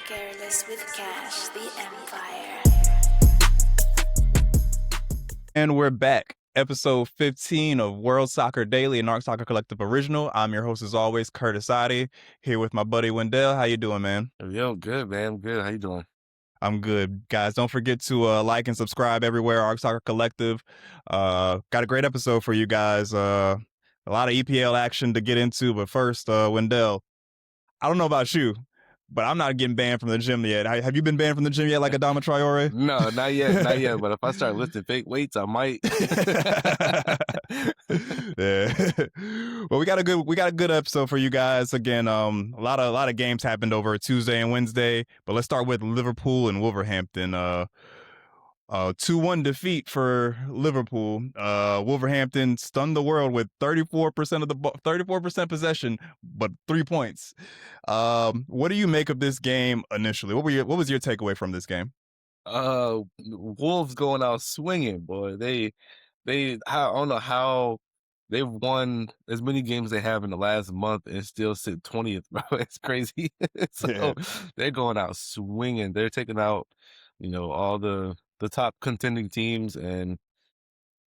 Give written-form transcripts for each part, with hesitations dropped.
Careless with Cash, the Empire. And we're back. Episode 15 of World Soccer Daily, an Arc Soccer Collective original. I'm your host, as always, Kurtis here with my buddy Wendell. How you doing, man? Yo, good, man. I'm good. How you doing? I'm good. Guys, don't forget to like and subscribe everywhere, Arc Soccer Collective. Got a great episode for you guys. A lot of EPL action to get into, but first, Wendell, I don't know about you, but I'm not getting banned from the gym yet. Have you been banned from the gym yet, like Adama Traore? No, not yet, not yet. But if I start lifting fake weights, I might. Yeah. Well, we got a good episode for you guys. Again, a lot of games happened over Tuesday and Wednesday, but let's start with Liverpool and Wolverhampton. 2-1 defeat for Liverpool. Wolverhampton stunned the world with 34% possession, but 3 points. What do you make of this game initially? What was your takeaway from this game? Wolves going out swinging, boy. I don't know how they've won as many games they have in the last month and still sit 20th, bro. It's crazy. They're going out swinging. They're taking out, all the top contending teams, and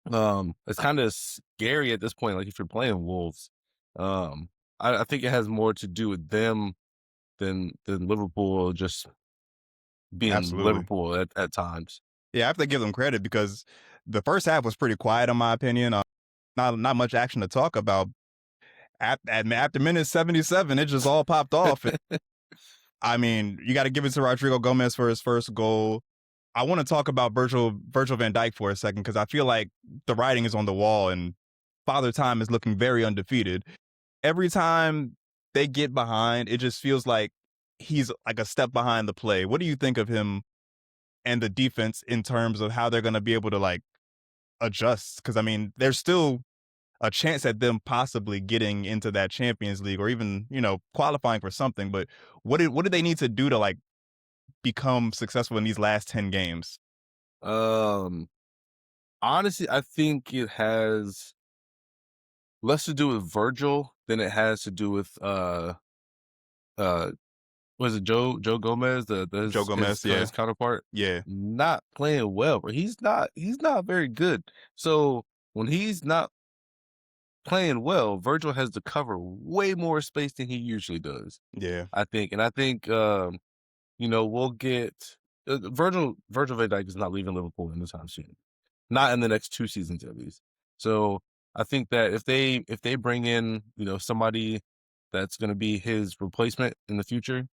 it's kind of scary at this point. Like, if you're playing Wolves, I think it has more to do with them than Liverpool just being Absolutely. Liverpool at times. Yeah, I have to give them credit because the first half was pretty quiet, in my opinion. Not much action to talk about. After minute 77, it just all popped off. I mean, you got to give it to Rodrigo Gomez for his first goal. I want to talk about Virgil van Dijk for a second, because I feel like the writing is on the wall and Father Time is looking very undefeated. Every time they get behind, it just feels like he's like a step behind the play. What do you think of him and the defense in terms of how they're going to be able to like adjust? Because I mean, there's still a chance at them possibly getting into that Champions League or even, qualifying for something. But what do they need to do to like become successful in these last 10 games? Honestly, I think it has less to do with Virgil than it has to do with was it Joe Gomez, Joe Gomez, his counterpart? Yeah. Not playing well, but he's not very good. So when he's not playing well, Virgil has to cover way more space than he usually does. Yeah. I think we'll get Virgil van Dijk is not leaving Liverpool anytime soon. Not in the next 2 seasons at least. So I think that if they bring in, somebody that's going to be his replacement in the future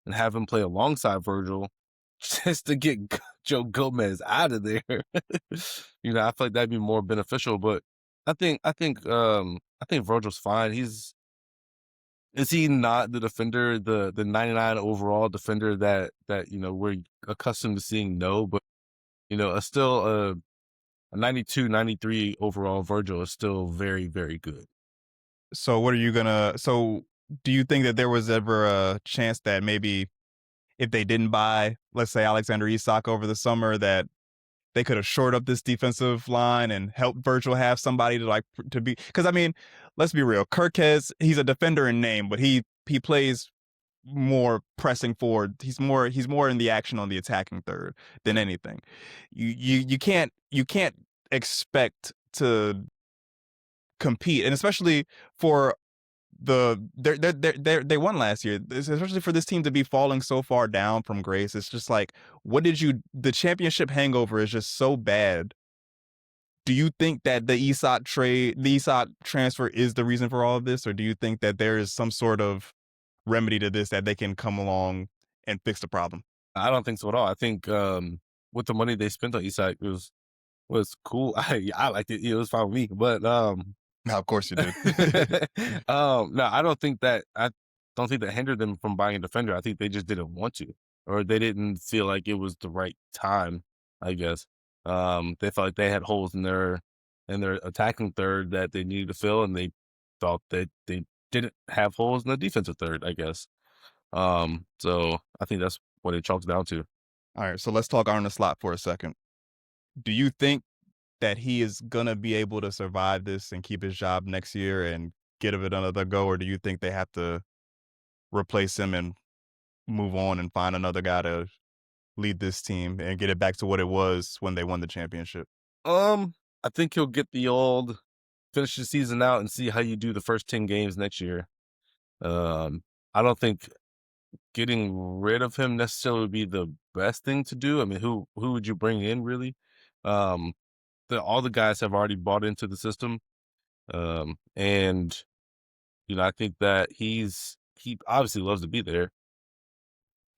and have him play alongside Virgil just to get Joe Gomez out of there, I feel like that'd be more beneficial. But I think Virgil's fine. Is he not the defender, the 99 overall defender that we're accustomed to seeing? No, but still a 92, 93 overall Virgil is still very, very good. So do you think that there was ever a chance that maybe if they didn't buy, let's say, Alexander Isak over the summer, that they could have shored up this defensive line and helped Virgil have somebody to be? Because I mean, let's be real. Kirkes, he's a defender in name, but he plays more pressing forward. He's more in the action on the attacking third than anything. You can't expect to compete, and especially for they won last year, especially for this team to be falling so far down from grace. It's just like, the championship hangover is just so bad. Do you think that the Isak transfer is the reason for all of this, or do you think that there is some sort of remedy to this, that they can come along and fix the problem? I don't think so at all. I think with the money they spent on Isak, it was cool. I liked it. It was fine with me. But no, of course you did. No, I don't think that hindered them from buying a defender. I think they just didn't want to, or they didn't feel like it was the right time, I guess. They felt like they had holes in their attacking third that they needed to fill, and they thought that they didn't have holes in the defensive third, I guess. So I think that's what it chalks down to. All right, so let's talk Arne Slot for a second. Do you think that he is going to be able to survive this and keep his job next year and give it another go, or do you think they have to replace him and move on and find another guy to lead this team and get it back to what it was when they won the championship? I think he'll get the old finish the season out and see how you do the first 10 games next year. I don't think getting rid of him necessarily would be the best thing to do. I mean, who would you bring in really? All the guys have already bought into the system. And I think that he obviously loves to be there.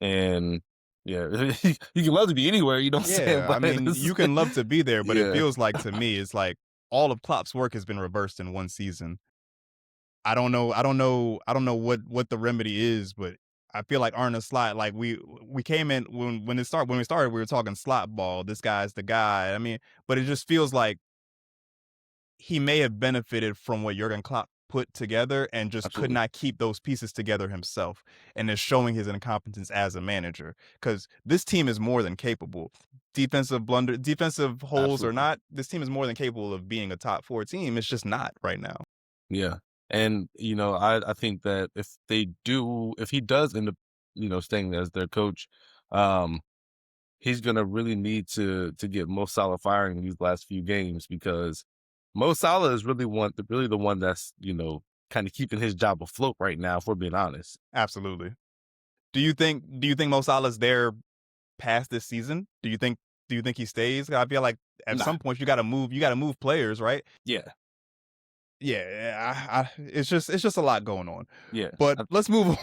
And yeah, you can love to be anywhere, you know what I'm saying? Yeah, But I mean, you can love to be there, but it Yeah. feels like to me, it's like all of Klopp's work has been reversed in one season. I don't know what the remedy is, but I feel like Arne Slot, like we came in when we started, we were talking slot ball. This guy's the guy. I mean, but it just feels like he may have benefited from what Jurgen Klopp put together and just could Absolutely. not keep those pieces together himself, and is showing his incompetence as a manager, because this team is more than capable. Defensive holes or Absolutely. not, this team is more than capable of being a top 4 team. It's just not right now. Yeah. And, I think that if he does end up, staying as their coach, he's going to really need to get Mo Salah firing these last few games, because Mo Salah is really the one that's, kind of keeping his job afloat right now, if we're being honest. Absolutely. Do you think Mo Salah's there past this season? Do you think he stays? I feel like at some point you got to move players, right? Yeah. Yeah, it's just a lot going on. Yeah. But let's move on.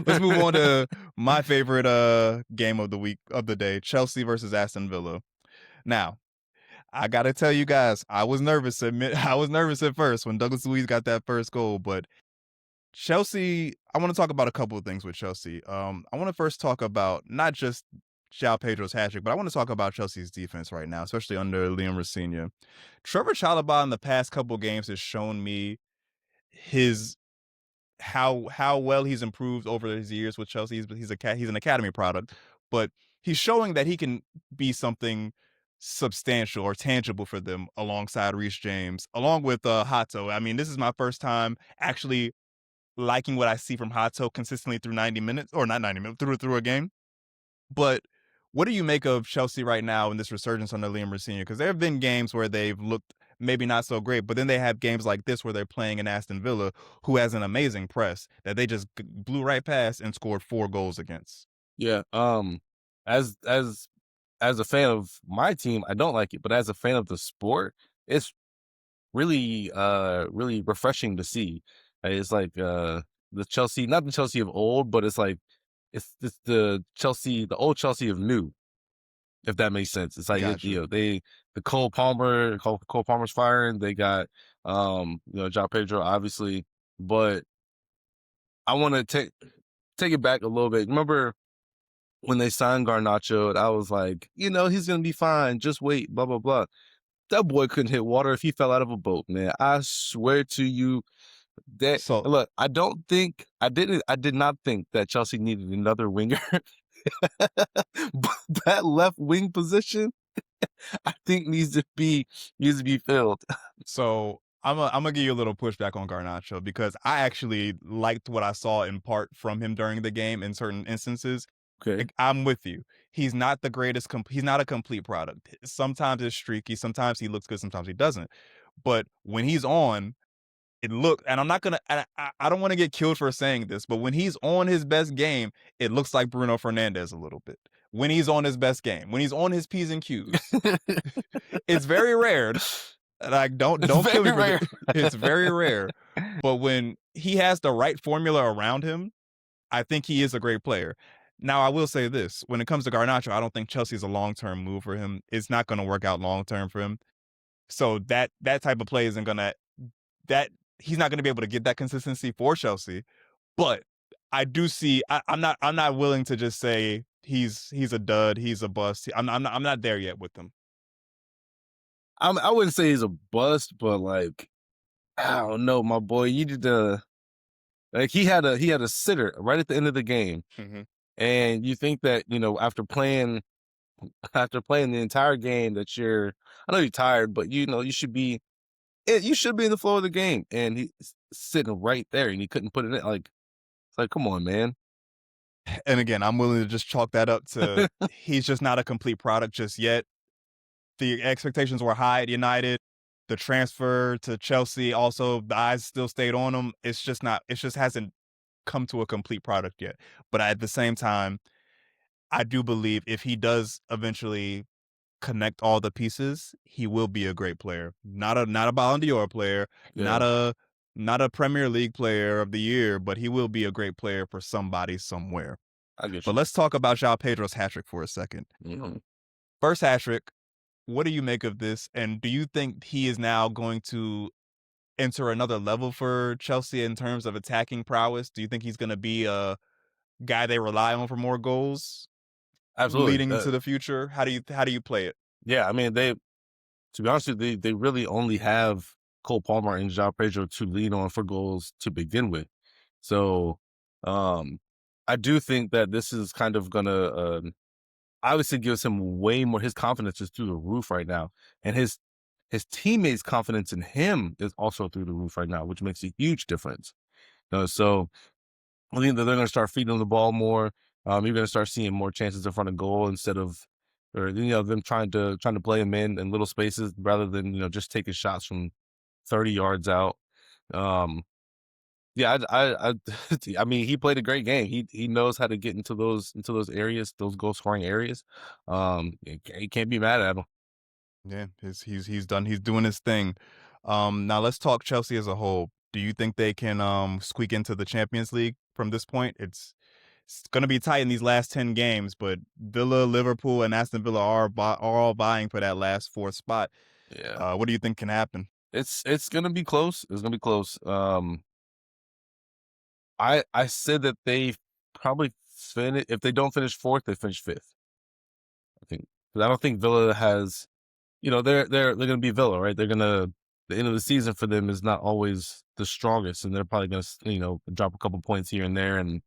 Let's move on to my favorite game of the day, Chelsea versus Aston Villa. Now, I got to tell you guys, I was nervous at first when Douglas Luiz got that first goal, but Chelsea, I want to talk about a couple of things with Chelsea. I want to first talk about not just João Pedro's hat-trick, but I want to talk about Chelsea's defense right now, especially under Liam Rosinha. Trevor Chalobah in the past couple of games has shown me how well he's improved over his years with Chelsea. He's an academy product, but he's showing that he can be something substantial or tangible for them alongside Reece James, along with Hato. I mean, this is my first time actually liking what I see from Hato consistently through 90 minutes, or not 90 minutes, through a game. But what do you make of Chelsea right now in this resurgence under Liam Rosinha? Because there have been games where they've looked maybe not so great, but then they have games like this where they're playing in Aston Villa, who has an amazing press that they just blew right past and scored 4 goals against. Yeah. As a fan of my team, I don't like it, but as a fan of the sport, it's really really refreshing to see. It's like the Chelsea, not the Chelsea of old, but it's like it's the old Chelsea of new, if that makes sense. It's like Gotcha. the Cole Palmer's firing. They got João Pedro, obviously, but I want to take it back a little bit. Remember when they signed Garnacho, I was like, he's gonna be fine. Just wait, blah blah blah. That boy couldn't hit water if he fell out of a boat, man. I swear to you that. So Look, I did not think that Chelsea needed another winger. But that left wing position, I think needs to be filled. So I'm gonna give you a little pushback on Garnacho, because I actually liked what I saw in part from him during the game in certain instances. Okay. I'm with you. He's not the greatest. He's not a complete product. Sometimes it's streaky. Sometimes he looks good. Sometimes he doesn't. But when he's on, and I'm not gonna. I don't want to get killed for saying this, but when he's on his best game, it looks like Bruno Fernandes a little bit. When he's on his best game, when he's on his P's and Q's, it's very rare. Like don't kill me for it. It's very rare. But when he has the right formula around him, I think he is a great player. Now, I will say this. When it comes to Garnacho, I don't think Chelsea's a long-term move for him. It's not going to work out long-term for him. So that type of play isn't going to he's not going to be able to get that consistency for Chelsea. But I do see I'm not willing to just say he's a dud, he's a bust. I'm not there yet with him. I wouldn't say he's a bust, but like, I don't know, my boy. You did he had a sitter right at the end of the game. Mm-hmm. And you think that, after playing the entire game that I know you're tired, but you should be in the flow of the game. And he's sitting right there and he couldn't put it in. Like, it's like, come on, man. And again, I'm willing to just chalk that up to he's just not a complete product just yet. The expectations were high at United. The transfer to Chelsea, also the eyes still stayed on him. It's just not. It just hasn't come to a complete product yet. But at the same time, I do believe if he does eventually connect all the pieces, he will be a great player. Not a Ballon d'Or player, not Yeah, a Premier League player of the year, but he will be a great player for somebody somewhere. I get But you. let's talk about João Pedro's hat trick for a second. Mhm. First hat trick. What do you make of this? And do you think he is now going to enter another level for Chelsea in terms of attacking prowess? Do you think he's going to be a guy they rely on for more goals Absolutely. leading into the future? How do you play it? Yeah, I mean, to be honest with you, they really only have Cole Palmer and João Pedro to lean on for goals to begin with. So, I do think that this is kind of gonna obviously gives him way more. His confidence is through the roof right now, and his teammates' confidence in him is also through the roof right now, which makes a huge difference. So I think that they're going to start feeding him the ball more. You're going to start seeing more chances in front of goal instead of, or them trying to play him in little spaces rather than just taking shots from 30 yards out. Yeah, I mean, he played a great game. He knows how to get into those areas, those goal scoring areas. You can't be mad at him. Yeah, he's doing his thing. Now let's talk Chelsea as a whole. Do you think they can squeak into the Champions League from this point? It's going to be tight in these last 10 games, but Villa, Liverpool, and Aston Villa are all vying for that last fourth spot. Yeah, What do you think can happen? it's gonna be close. It's gonna be close. I said that they probably finish if they don't finish fourth, they finish fifth. I think 'cause I don't think Villa has. They're gonna be Villa, right? They're gonna the end of the season for them is not always the strongest, and they're probably gonna drop a couple points here and there, and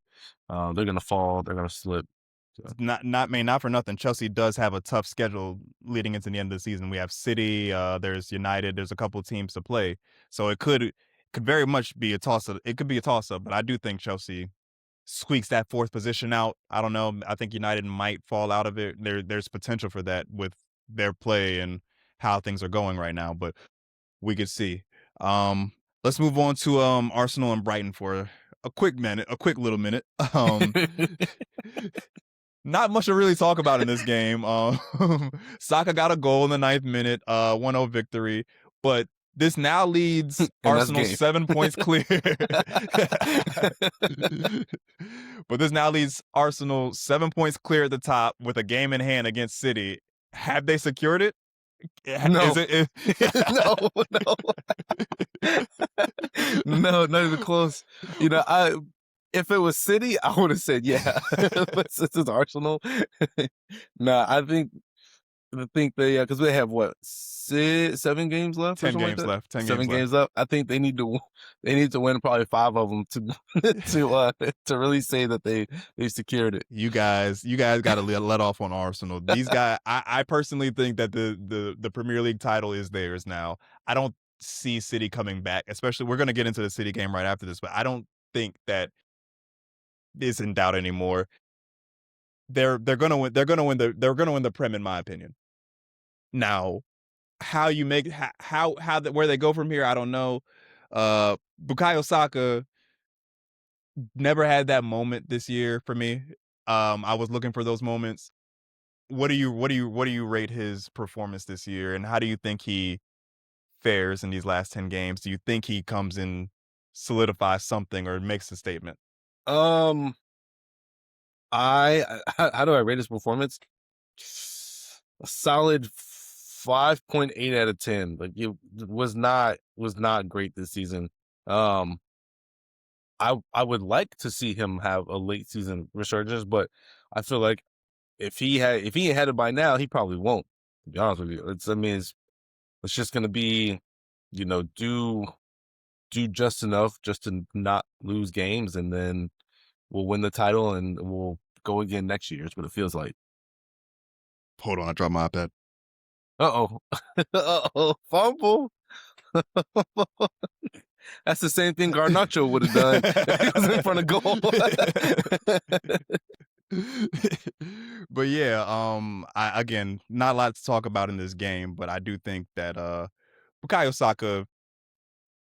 they're gonna fall. They're gonna slip. So, Not for nothing. Chelsea does have a tough schedule leading into the end of the season. We have City, there's United, there's a couple of teams to play. So it could very much be a toss up. It could be a toss up, but I do think Chelsea squeaks that fourth position out. I don't know. I think United might fall out of it. There's potential for that with their play and how things are going right now, but we could see. Let's move on to Arsenal and Brighton for a quick little minute. Not much to really talk about in this game. Saka got a goal in the 9th minute, 1-0 victory, but this now leads and that's Arsenal game. 7 points clear. But this now leads Arsenal 7 points clear at the top with a game in hand against City. Have they secured it? No. Is No, not even close. If it was City, I would have said yeah. But since it's Arsenal, nah. I think they because they have what 7 games left, or 10 something games like that? left. 10 7 games left. games left. I think they need to win probably 5 of them to really say that they secured it. You guys got to let off on Arsenal. These guys, I personally think that the Premier League title is theirs now. I don't see City coming back, especially we're going to get into the City game right after this, but I don't think that is in doubt anymore. They're going to win. They're going to win the Prem, in my opinion. Now, how you make where they go from here, I don't know. Bukayo Saka never had that moment this year for me. I was looking for those moments. What do you rate his performance this year, and how do you think he fares in these last 10 games? Do you think he comes in, solidifies something, or makes a statement? How do I rate his performance? A solid 5.8 out of 10. Like it was not great this season. I would like to see him have a late season resurgence, but I feel like if he had it by now, he probably won't. To be honest with you, it's just gonna be, do just enough just to not lose games, and then we'll win the title and we'll go again next year. Is what it feels like. Hold on, I dropped my iPad. Uh-oh. Uh-oh. Fumble. That's the same thing Garnacho would have done if he was in front of goal. But yeah, again, not a lot to talk about in this game, but I do think that Bukayo Saka,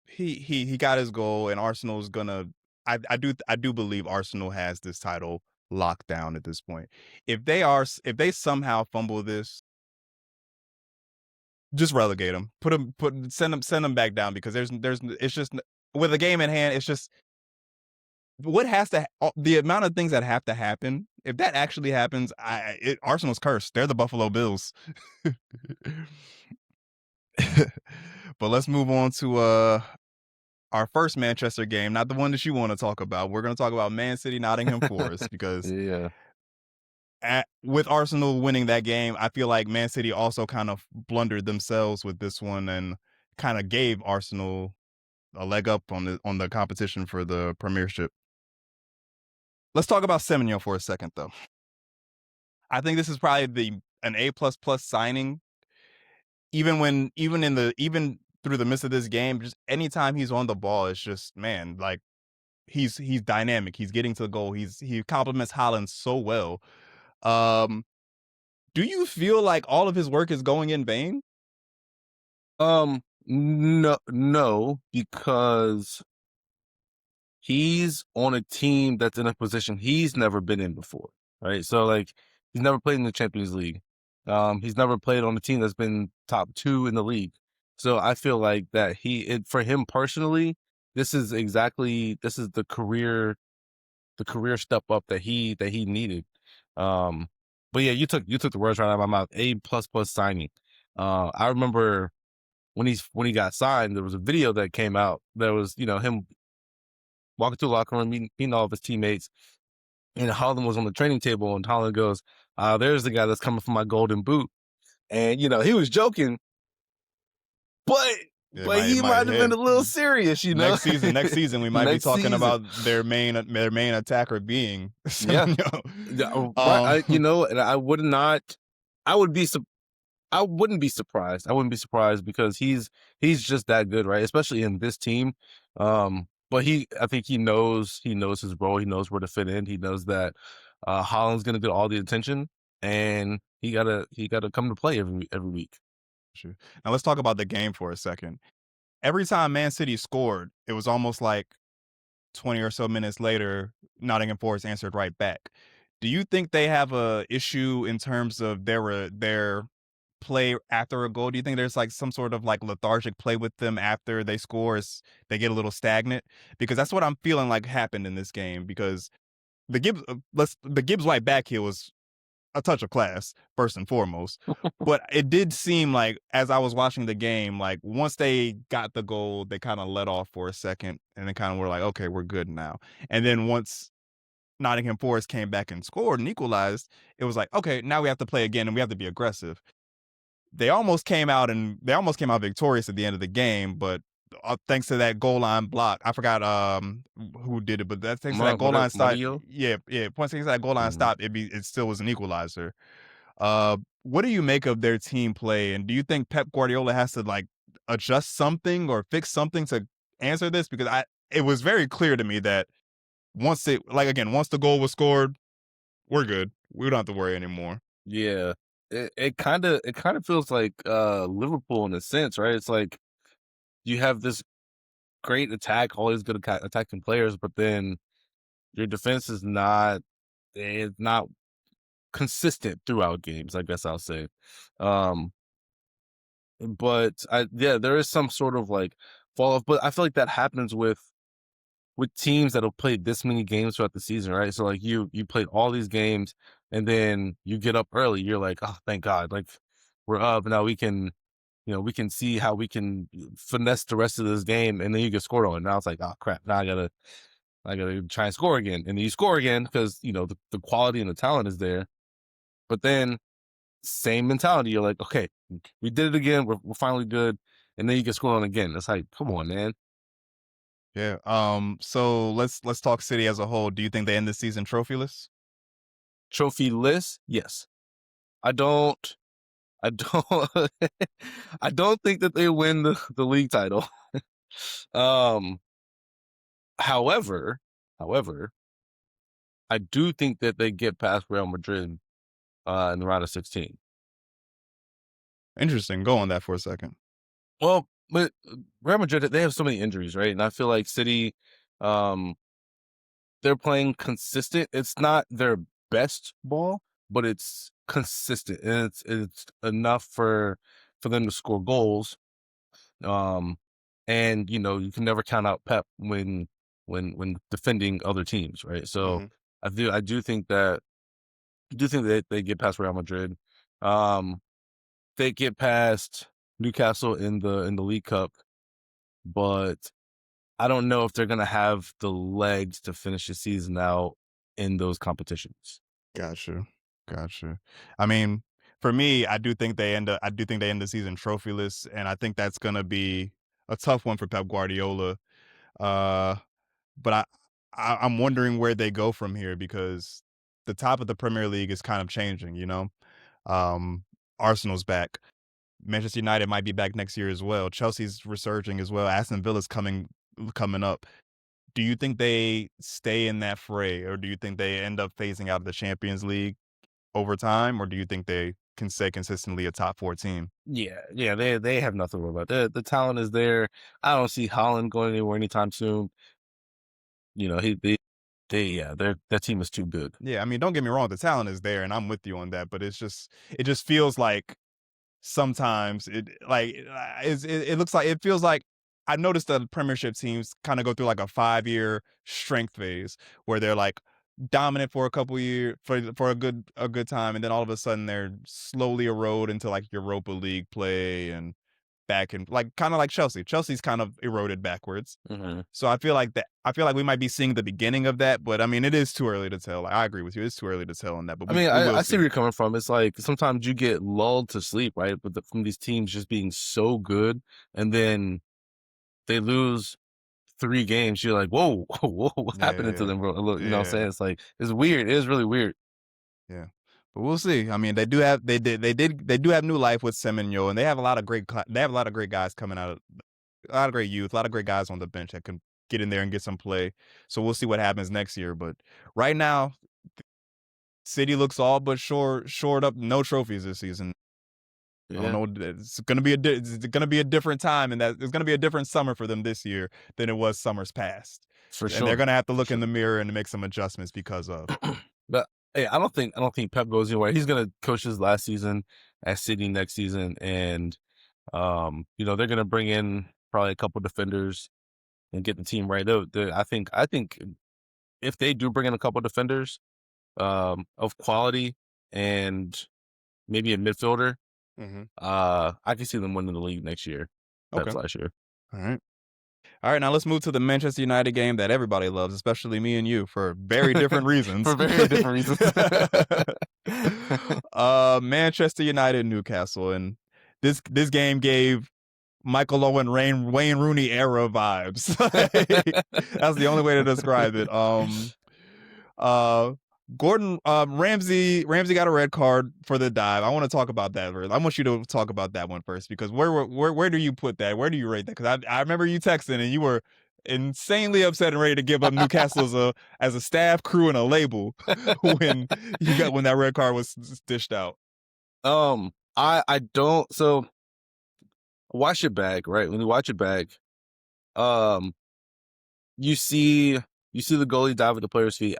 he got his goal, and Arsenal's gonna. I do believe Arsenal has this title locked down at this point. If they somehow fumble this, just relegate them. Send them back down, because it's just, with a game in hand, it's just what has to the amount of things that have to happen. If that actually happens, Arsenal's cursed. They're the Buffalo Bills. But let's move on to our first Manchester game, not the one that you want to talk about. We're going to talk about Man City, Nottingham Forest, because yeah. With Arsenal winning that game, I feel like Man City also kind of blundered themselves with this one and kind of gave Arsenal a leg up on the competition for the Premiership. Let's talk about Semenyo for a second, though. I think this is probably an A++ signing. Even through the midst of this game, just anytime he's on the ball, it's just, man, like he's dynamic. He's getting to the goal. He complements Haaland so well. Do you feel like all of his work is going in vain? No, because he's on a team that's in a position he's never been in before, right? So, like, he's never played in the Champions League. He's never played on a team that's been top 2 in the league. So I feel like that for him personally, this is the career step up that he needed. But yeah, you took the words right out of my mouth. A++ signing. I remember when he got signed, there was a video that came out that was, him walking through the locker room, meeting all of his teammates, and Haaland was on the training table, and Haaland goes, there's the guy that's coming for my golden boot. And, he was joking, but he might have been a little serious, Next season, we might be talking about their main attacker being Semenyo. Right. And I wouldn't be surprised. I wouldn't be surprised, because he's just that good, right? Especially in this team. But I think he knows his role. He knows where to fit in. He knows that Haaland's going to get all the attention, and he gotta come to play every week. Sure. Now let's talk about the game for a second. Every time Man City scored, it was almost like 20 or so minutes later, Nottingham Forest answered right back. Do you think they have a issue in terms of their play after a goal? Do you think there's like some sort of like lethargic play with them after they score? They get a little stagnant? Because that's what I'm feeling like happened in this game. Because the Gibbs White back heel was a touch of class, first and foremost. But it did seem like, as I was watching the game, like once they got the goal, they kind of let off for a second, and then kind of were like, okay, we're good now. And then once Nottingham Forest came back and scored and equalized, it was like, okay, now we have to play again, and we have to be aggressive. They almost came out victorious at the end of the game, but thanks to that goal line block, I forgot who did it, but thanks to that goal line stop, thanks to that goal line stop, it still was an equalizer. What do you make of their team play, and do you think Pep Guardiola has to like adjust something or fix something to answer this? Because it was very clear to me that once the goal was scored, we're good. We don't have to worry anymore. Yeah. It kind of feels like Liverpool in a sense, right? It's like you have this great attack, all these good attacking players, but then your defense is not consistent throughout games, I guess I'll say. But there is some sort of like fall off, but I feel like that happens with teams that have played this many games throughout the season, right? So like you played all these games, and then you get up early. You're like, oh, thank God, like we're up now. We can, we can see how we can finesse the rest of this game, and then you get scored on. Now it's like, oh crap, now I gotta try and score again, and then you score again because the quality and the talent is there. But then same mentality, you're like, okay, we did it again. We're finally good, and then you get scored on again. It's like, come on, man. Yeah. So let's talk City as a whole. Do you think they end the season trophyless? Trophyless? Yes. I don't I don't think that they win the league title. However, I do think that they get past Real Madrid in the round of 16. Interesting. Go on that for a second. Well, but Real Madrid, they have so many injuries, right? And I feel like City, they're playing consistent. It's not their best ball, but it's consistent, and it's enough for them to score goals. And you can never count out Pep when defending other teams, right? So I do think that they get past Real Madrid. They get past Newcastle in the League Cup, but I don't know if they're gonna have the legs to finish the season out in those competitions. Gotcha. I mean, for me, I do think they end the season trophyless, and I think that's gonna be a tough one for Pep Guardiola. But I'm wondering where they go from here, because the top of the Premier League is kind of changing. Arsenal's back. Manchester United might be back next year as well. Chelsea's resurging as well. Aston Villa's coming up. Do you think they stay in that fray, or do you think they end up phasing out of the Champions League over time, or do you think they can stay consistently a top 4 team? Yeah, they have nothing to worry about. The talent is there. I don't see Haaland going anywhere anytime soon. Their team is too good. Yeah, I mean, don't get me wrong, the talent is there, and I'm with you on that, but it just feels like sometimes it looks like, it feels like, I noticed the Premiership teams kind of go through like a 5-year strength phase where they're like dominant for a couple years for a good time, and then all of a sudden they're slowly erode into like Europa League play and back in, like, kind of like Chelsea. Chelsea's kind of eroded backwards. So I feel like we might be seeing the beginning of that, but I mean, it is too early to tell. Like, I agree with you. It's too early to tell on that. But I see where you're coming from. It's like sometimes you get lulled to sleep, right? From these teams just being so good, and then they lose 3 games. You're like, whoa, what's happening to them, bro? Look, you know what I'm saying? It's like, it's weird. It is really weird. Yeah. But we'll see. I mean, they do have new life with Semenyo, and they have a lot of great guys coming out of, a lot of great youth, a lot of great guys on the bench that can get in there and get some play. So we'll see what happens next year. But right now, City looks all but shored up, no trophies this season. Yeah. I don't know. It's gonna be a different time, and that it's gonna be a different summer for them this year than it was summers past. For sure. And they're gonna have to look in the mirror and make some adjustments because of. But hey, I don't think Pep goes anywhere. He's gonna coach his last season at City next season, and they're gonna bring in probably a couple defenders and get the team right. I think if they do bring in a couple defenders of quality and maybe a midfielder, I can see them winning the league next year. That's last year. All right, now let's move to the Manchester United game that everybody loves, especially me and you, for very different reasons. For very different reasons. Manchester United, Newcastle, and this game gave Michael Owen, Wayne Rooney era vibes. That's the only way to describe it. Gordon Ramsey got a red card for the dive. I want to talk about that first. I want you to talk about that one first, because where do you put that? Where do you rate that? Because I remember you texting and you were insanely upset and ready to give up Newcastle as a staff, crew, and a label when that red card was dished out. I don't. So watch it back, right? When you watch it back, you see the goalie dive at the player's feet.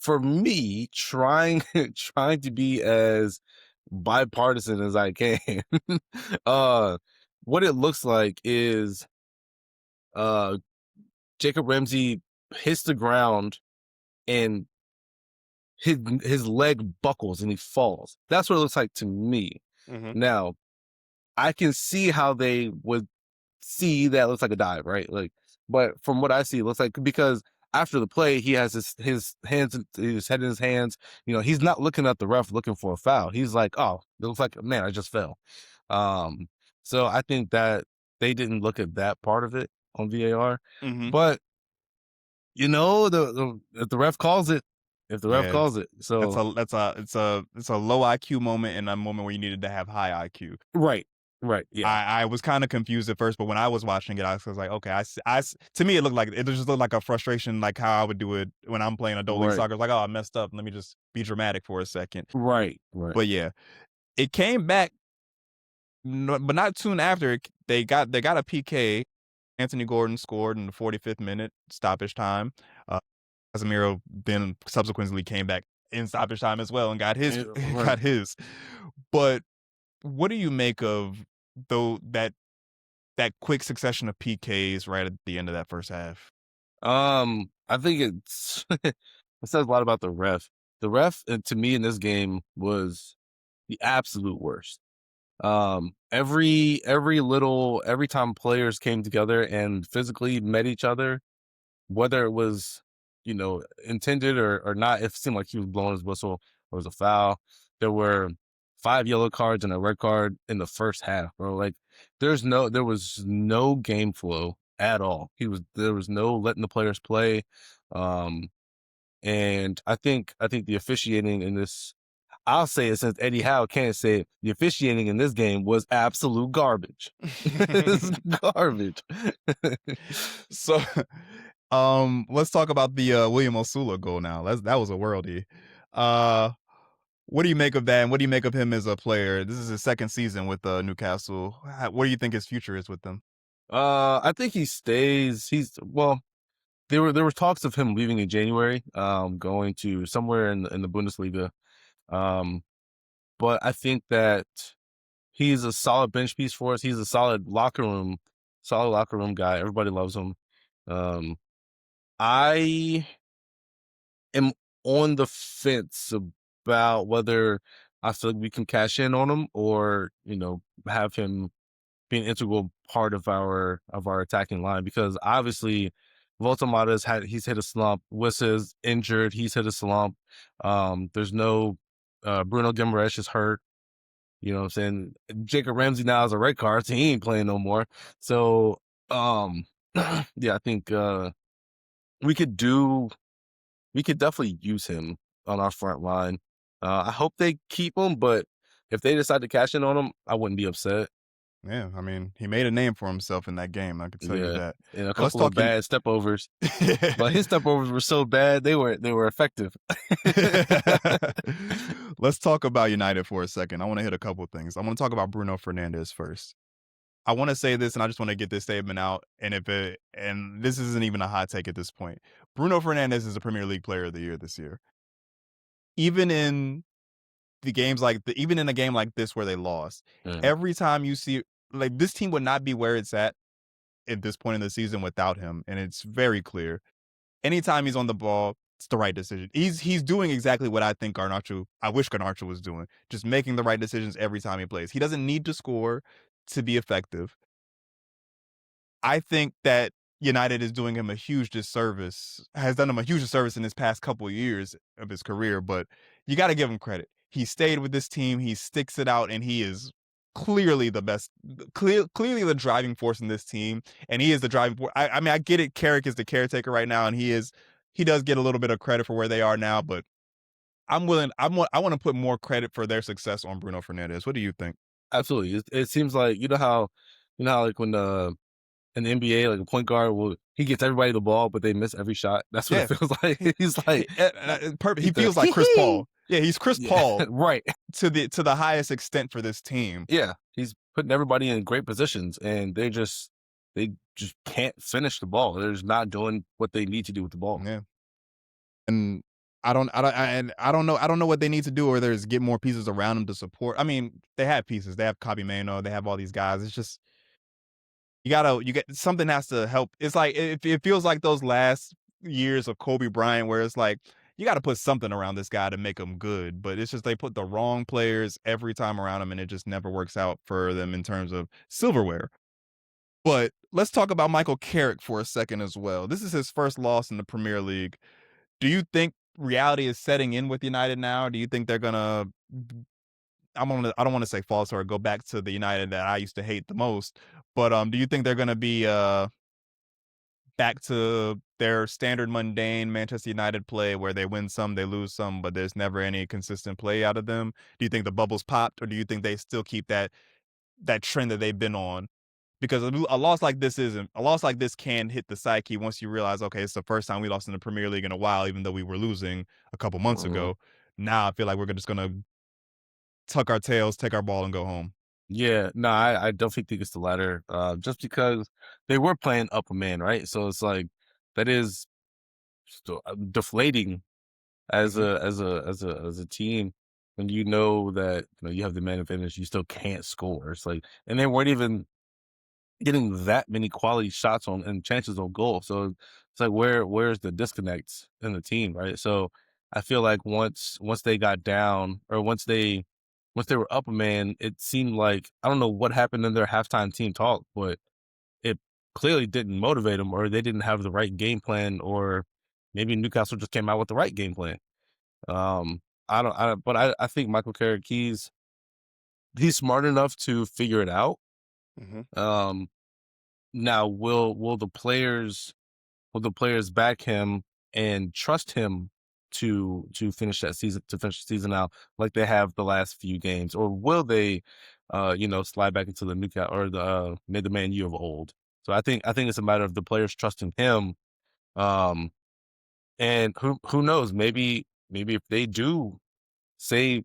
For me, trying to be as bipartisan as I can, what it looks like is Jacob Ramsey hits the ground and his leg buckles and he falls. That's what it looks like to me. Now, I can see how they would see that looks like a dive, right? Like, but from what I see, it looks like, because after the play, he has his head in his hands. He's not looking at the ref looking for a foul. He's like, oh, it looks like, man, I just fell. So I think that they didn't look at that part of it on VAR. But if the ref calls it, so it's a low IQ moment and a moment where you needed to have high IQ. Right. Right. Yeah. I was kind of confused at first, but when I was watching it, I was like, okay, to me, it just looked like a frustration, like how I would do it when I'm playing adult league Right. soccer. Like, oh, I messed up. Let me just be dramatic for a second. Right. Right. But yeah, it came back, but not soon after. They got a PK. Anthony Gordon scored in the 45th minute, stoppage time. Casemiro then subsequently came back in stoppage time as well and got his. Right. Got his. But what do you make of that quick succession of PKs right at the end of that first half? I think it's it says a lot about the ref. The ref, to me, in this game was the absolute worst. Every time players came together and physically met each other, whether it was, intended or not, it seemed like he was blowing his whistle or it was a foul. There were 5 yellow cards and a red card in the first half, bro. Like there was no game flow at all. There was no letting the players play. And I think the officiating in this, I'll say it since Eddie Howe can't say it, the officiating in this game was absolute garbage. It's garbage. So, let's talk about the William Osula goal now. That was a worldie. What do you make of that? And what do you make of him as a player? This is his second season with Newcastle. What do you think his future is with them? I think he stays. There were talks of him leaving in January, going to somewhere in the Bundesliga. But I think that he's a solid bench piece for us. He's a solid locker room guy. Everybody loves him. I am on the fence about whether I feel like we can cash in on him or, have him be an integral part of our attacking line, because obviously he's hit a slump. Wissa is injured. He's hit a slump. There's no Bruno Guimaraes is hurt. You know what I'm saying? Jacob Ramsey now has a red card, so he ain't playing no more. So, yeah, I think we could definitely use him on our front line. I hope they keep him, but if they decide to cash in on him, I wouldn't be upset. Yeah, I mean, he made a name for himself in that game. I can tell you that. And a couple of bad stepovers, but his stepovers were so bad they were effective. Let's talk about United for a second. I want to hit a couple of things. I want to talk about Bruno Fernandes first. I want to say this, and I just want to get this statement out. And this isn't even a hot take at this point. Bruno Fernandes is a Premier League Player of the Year this year. Even in the games even in a game like this where they lost, every time you see, like, this team would not be where it's at this point in the season without him, and it's very clear. Anytime he's on the ball, it's the right decision. He's doing exactly what I wish Garnacho was doing, just making the right decisions every time he plays. He doesn't need to score to be effective. I think that United is doing him a huge disservice, has done him a huge disservice in his past couple of years of his career, but you got to give him credit. He stayed with this team, he sticks it out, and he is clearly the best, clearly the driving force in this team, and he is the driving force. I mean, I get it, Carrick is the caretaker right now, and he does get a little bit of credit for where they are now, but I want to put more credit for their success on Bruno Fernandes. What do you think? Absolutely. It seems like, how like when in the NBA, like a point guard he gets everybody the ball, but they miss every shot. That's what it feels like. He's like perfect. He feels like Chris Paul. Yeah, he's Chris Paul, right? To the highest extent for this team. Yeah, he's putting everybody in great positions, and they just can't finish the ball. They're just not doing what they need to do with the ball. Yeah, and I don't know what they need to do, or there's get more pieces around them to support. I mean, they have pieces. They have Kobe Mano. They have all these guys. It's just something has to help. It's like it feels like those last years of Kobe Bryant, where it's like you got to put something around this guy to make him good. But it's just they put the wrong players every time around him, and it just never works out for them in terms of silverware. But let's talk about Michael Carrick for a second as well. This is his first loss in the Premier League. Do you think reality is setting in with United now? Do you think they're gonna? I don't want to say false or go back to the United that I used to hate the most, but do you think they're gonna be back to their standard mundane Manchester United play where they win some, they lose some, but there's never any consistent play out of them? Do you think the bubbles popped, or do you think they still keep that trend that they've been on. Because a loss like this can hit the psyche once you realize, okay, it's the first time we lost in the Premier League in a while, even though we were losing a couple months ago. Now I feel like we're just gonna tuck our tails, take our ball, and go home. Yeah, no, I definitely think it's the latter. Just because they were playing up a man, right? So it's like that is still deflating as a team when you know that you have the man advantage, you still can't score. It's like, and they weren't even getting that many quality shots on and chances on goal. So it's like where's the disconnect in the team, right? So I feel like once they got down, or once they were up a man, it seemed like, I don't know what happened in their halftime team talk, but it clearly didn't motivate them, or they didn't have the right game plan, or maybe Newcastle just came out with the right game plan. I think Michael Carrick, he's smart enough to figure it out. Now will the players back him and trust him to finish the season out like they have the last few games, or will they slide back into the Newcastle or the Man U of old? So I think it's a matter of the players trusting him. And who knows, maybe if they do say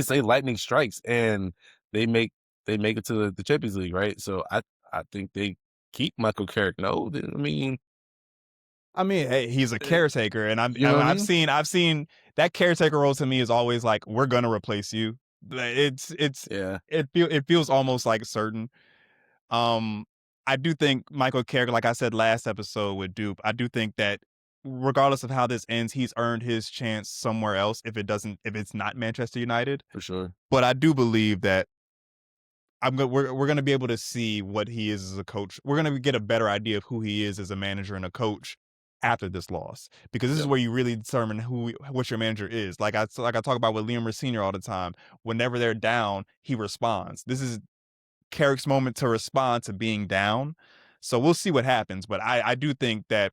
lightning strikes and they make it to the Champions League, right? So I think they keep Michael Carrick. No, I mean, hey, he's a caretaker, and I've seen that caretaker role to me is always like, we're gonna replace you. It feels almost like certain. I do think Michael Carrick, like I said last episode with Dupe, I do think that regardless of how this ends, he's earned his chance somewhere else if it's not Manchester United. For sure. But I do believe that we're going to be able to see what he is as a coach. We're going to get a better idea of who he is as a manager and a coach after this loss, because this is where you really determine what your manager is. Like I talk about with Liam Senior all the time. Whenever they're down, he responds. This is Carrick's moment to respond to being down. So we'll see what happens. But I do think that,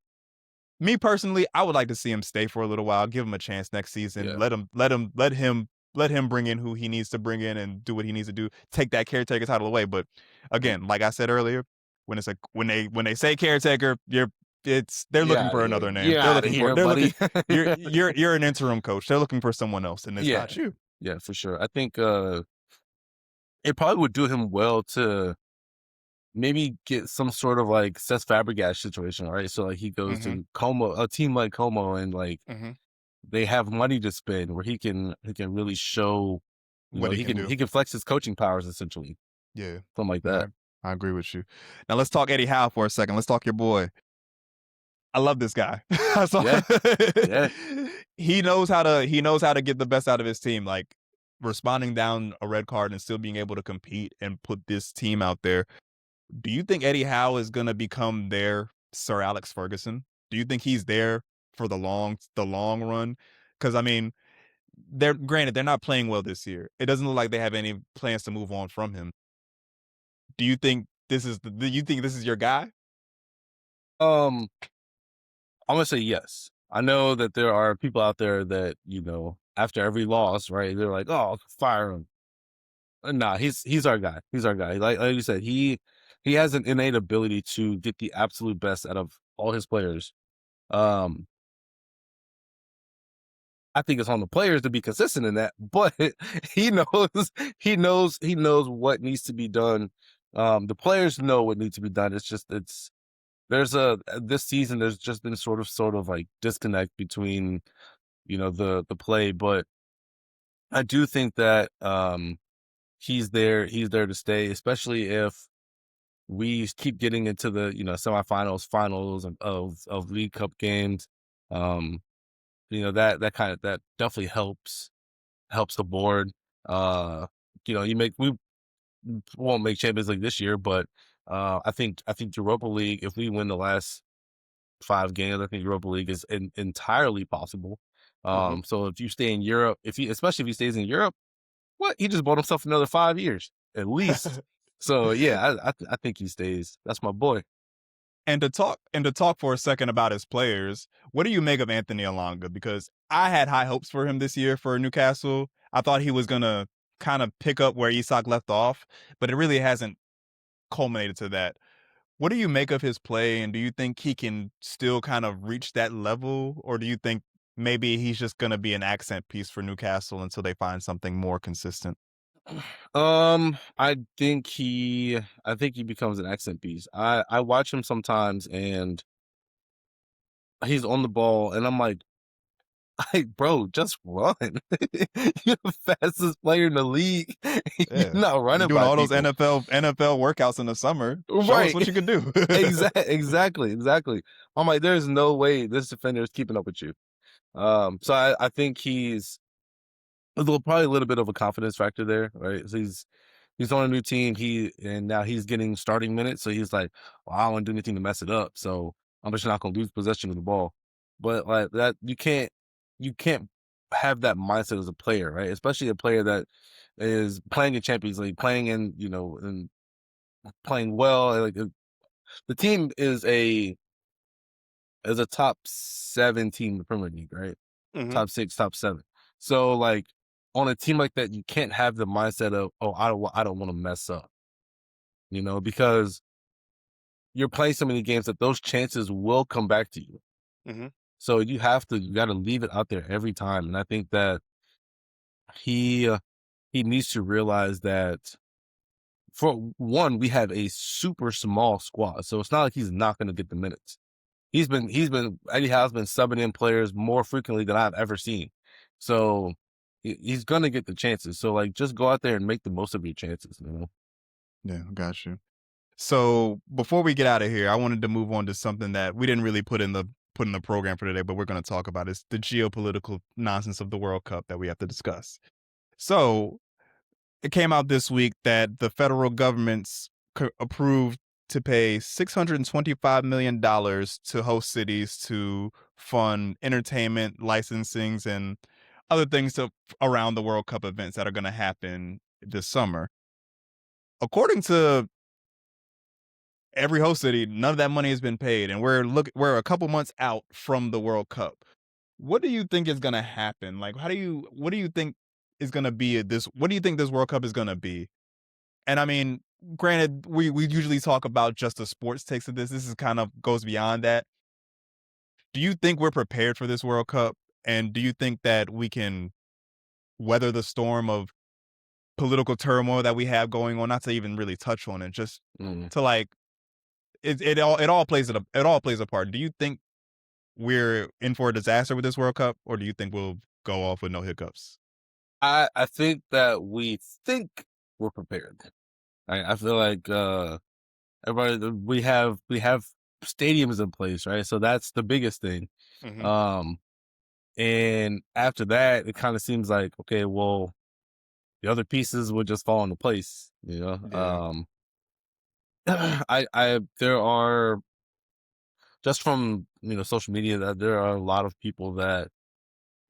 me personally, I would like to see him stay for a little while, give him a chance next season. Yeah. Let him bring in who he needs to bring in and do what he needs to do. Take that caretaker title away. But again, like I said earlier, when they say caretaker, they're looking for another name. You're an interim coach. They're looking for someone else, and it's not you. Yeah, for sure. I think it probably would do him well to maybe get some sort of like Cesc Fabregas situation, right? So like he goes to Como, a team like Como, and like they have money to spend where he can really show what he can flex his coaching powers, essentially. Yeah, something like that. I agree with you. Now let's talk Eddie Howe for a second. Let's talk your boy. I love this guy. He knows how to get the best out of his team, like responding down a red card and still being able to compete and put this team out there. Do you think Eddie Howe is going to become their Sir Alex Ferguson? Do you think he's there for the long run? Because I mean, they're not playing well this year. It doesn't look like they have any plans to move on from him. Do you think this is your guy? I'm gonna say yes. I know that there are people out there that, after every loss, right, they're like, "Oh, fire him." Nah, he's our guy. He's our guy. Like you said, he has an innate ability to get the absolute best out of all his players. I think it's on the players to be consistent in that, but he knows what needs to be done. The players know what needs to be done. This season there's just been sort of like disconnect between the play, but I do think that he's there to stay, especially if we keep getting into the semifinals, finals of League Cup games. That definitely helps the board. We won't make Champions League this year, but I think Europa League, if we win the last 5 games, I think Europa League is entirely possible. So if you stay in Europe, especially if he stays in Europe, he just bought himself another 5 years at least. So yeah, I think he stays. That's my boy. And to talk for a second about his players, what do you make of Anthony Elanga? Because I had high hopes for him this year for Newcastle. I thought he was gonna kind of pick up where Isak left off, but it really hasn't culminated to that. What do you make of his play, and do you think he can still kind of reach that level, or do you think maybe he's just going to be an accent piece for Newcastle until they find something more consistent? I think he becomes an accent piece. I watch him sometimes, and he's on the ball, and I'm like, bro, just run. You're the fastest player in the league. You're Yeah. not You're running doing by all those people. NFL workouts in the summer. Show us Right. what you can do. Exactly. I'm like, there's no way this defender is keeping up with you. So I think he's probably a little bit of a confidence factor there, right? So he's on a new team. And now he's getting starting minutes. So he's like, well, I don't want to do anything to mess it up. So I'm just not going to lose possession of the ball. But like that, you can't have that mindset as a player, right? Especially a player that is playing in Champions League, playing in, and playing well. Like the team is a top 7 team in the Premier League, right? Mhm. Top 6, top 7. So like on a team like that, you can't have the mindset of, oh, I don't want to mess up, because you're playing so many games that those chances will come back to you. Mhm. So you got to leave it out there every time. And I think that he needs to realize that, for one, we have a super small squad, so it's not like he's not going to get the minutes. Eddie Howe's been subbing in players more frequently than I've ever seen, so he's going to get the chances. So like, just go out there and make the most of your chances. Yeah, got you. So before we get out of here, I wanted to move on to something that we didn't really put in the program for today, but we're going to talk about. It's the geopolitical nonsense of the World Cup that we have to discuss. So it came out this week that the federal government's approved to pay $625 million to host cities to fund entertainment, licensings, and other things around the World Cup events that are going to happen this summer. According to every host city, none of that money has been paid, and we're a couple months out from the World Cup. What do you think is going to happen? Like, what do you think is going to be what do you think this World Cup is going to be? And I mean, granted, we usually talk about just the sports takes of this. This is kind of goes beyond that. Do you think we're prepared for this World Cup? And do you think that we can weather the storm of political turmoil that we have going on? Not to even really touch on it, just to like it all plays a part. Do you think we're in for a disaster with this World Cup, or do you think we'll go off with no hiccups? I think that we think we're prepared. I feel like everybody, we have stadiums in place, right? So that's the biggest thing. Mhm. And after that, it kind of seems like, okay, well, the other pieces would just fall into place, Yeah. There are, just from social media, that there are a lot of people that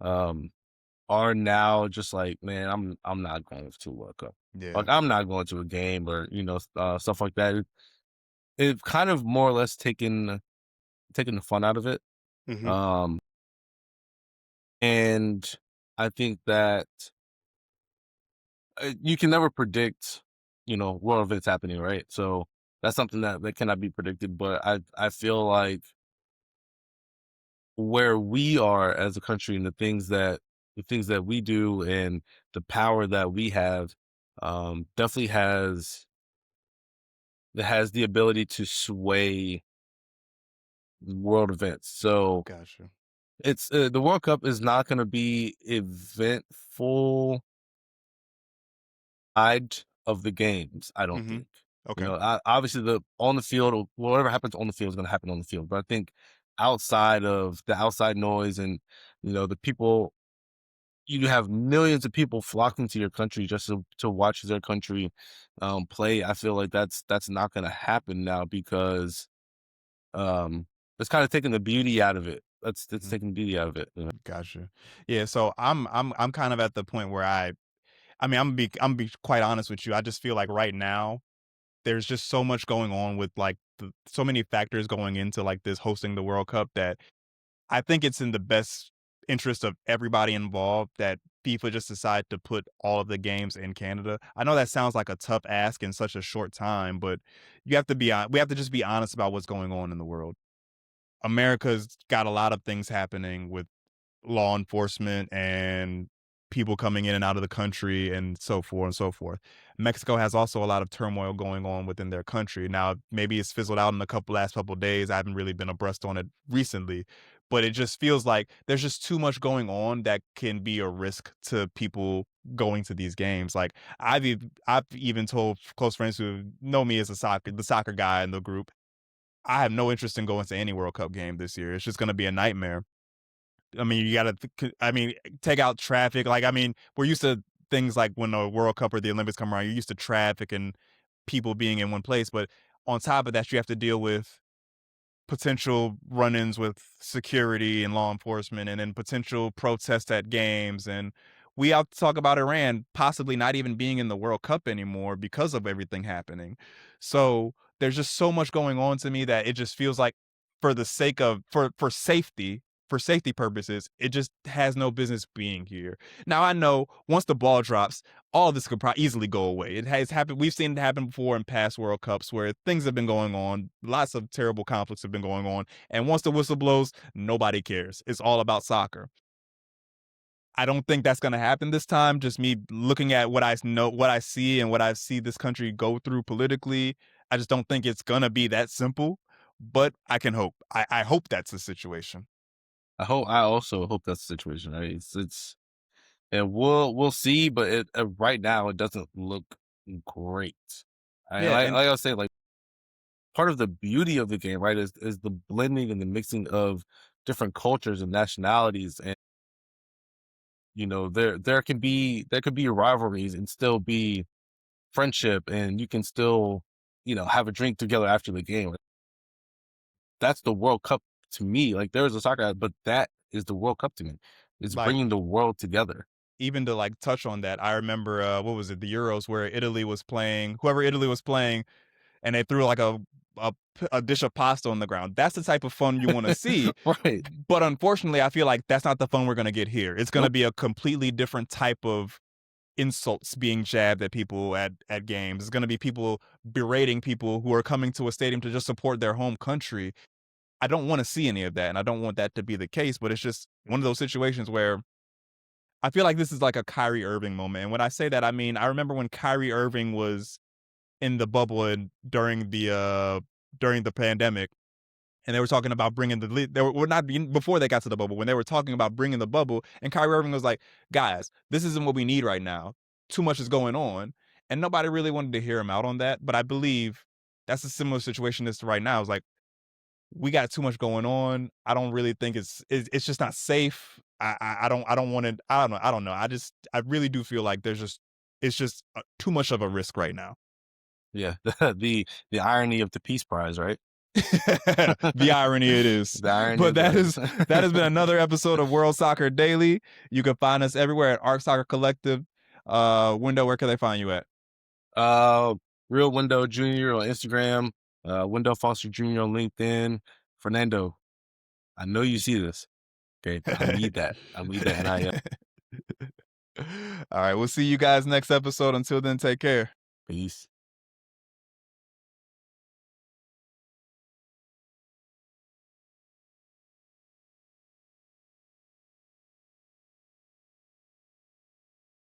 are now just like, man, I'm not going to World Cup. Yeah. Like, I'm not going to a game, or stuff like that. It kind of more or less taken the fun out of it. Mhm. Um, and I think that you can never predict, world events happening, right? So that's something that cannot be predicted. But I feel like where we are as a country, and the things that we do, and the power that we have, definitely has the ability to sway world events. So Gotcha. it's the World Cup is not going to be eventful side of the games, I don't Mhm. think. Okay. Obviously, the on the field, or whatever happens on the field is going to happen on the field. But I think outside of the outside noise, and the people, you have millions of people flocking to your country just to watch their country play. I feel like that's not going to happen now, because it's kind of taking the beauty out of it. It's Mhm. taking the beauty out of it. Gotcha. Yeah, so I'm kind of at the point where I mean, I'm gonna be quite honest with you. I just feel like right now there's just so much going on with like so many factors going into like this hosting the World Cup that I think it's in the best interest of everybody involved that FIFA just decide to put all of the games in Canada? I know that sounds like a tough ask in such a short time, but we have to just be honest about what's going on in the world. America's got a lot of things happening with law enforcement and people coming in and out of the country and so forth and so forth. Mexico has also a lot of turmoil going on within their country. Now, maybe it's fizzled out in the last couple of days. I haven't really been abreast on it recently, but it just feels like there's just too much going on that can be a risk to people going to these games. Like I've even told close friends who know me as the soccer guy in the group, I have no interest in going to any World Cup game this year. It's just going to be a nightmare. I mean, you got to, take out traffic. Like, I mean, we're used to things like when the World Cup or the Olympics come around, you're used to traffic and people being in one place. But on top of that, you have to deal with potential run-ins with security and law enforcement, and then potential protests at games. And we have to talk about Iran possibly not even being in the World Cup anymore because of everything happening. So there's just so much going on to me that it just feels like for the sake of, for safety purposes, it just has no business being here. Now, I know once the ball drops, all of this could probably easily go away. It has happened. We've seen it happen before in past World Cups where things have been going on. Lots of terrible conflicts have been going on. And once the whistle blows, nobody cares. It's all about soccer. I don't think that's going to happen this time. Just me looking at what I know, what I see, and what I see this country go through politically. I just don't think it's going to be that simple, but I can hope. I hope that's the situation. I also hope that's the situation. Right? It's and we'll see, but right now it doesn't look great. Yeah, like and I was saying, like part of the beauty of the game, right, is the blending and the mixing of different cultures and nationalities, and there can be rivalries and still be friendship, and you can still have a drink together after the game. That's the World Cup to me. Like there is a soccer, but that is the World Cup to me. It's like, bringing the world together. even to like touch on that, I remember what was it, the Euros, where Italy was playing, whoever Italy was playing, and they threw like a dish of pasta on the ground. That's the type of fun you want to see. Right. But unfortunately, I feel like that's not the fun we're going to get here. It's going to Nope. be a completely different type of insults being jabbed at people at games. It's going to be people berating people who are coming to a stadium to just support their home country. I don't want to see any of that, and I don't want that to be the case, but it's just one of those situations where I feel like this is like a Kyrie Irving moment. And when I say that, I mean, I remember when Kyrie Irving was in the bubble and during the pandemic, and they were talking about bringing they were not before they got to the bubble, when they were talking about bringing the bubble, and Kyrie Irving was like, guys, this isn't what we need right now. Too much is going on. And nobody really wanted to hear him out on that. But I believe that's a similar situation as to right now. It's like, we got too much going on. I don't really think it's just not safe. I don't want to, I don't know. I really do feel like it's just too much of a risk right now. Yeah. the irony of the Peace Prize, right? The irony it is. The irony But of that that. has been another episode of World Soccer Daily. You can find us everywhere at Arc Soccer Collective. Wendell, where can they find you at? Real Wendell Jr. on Instagram, Wendell Foster Jr. on LinkedIn. Fernando, I know you see this. Okay, but I need that. I need that NIL. All right, we'll see you guys next episode. Until then, take care. Peace.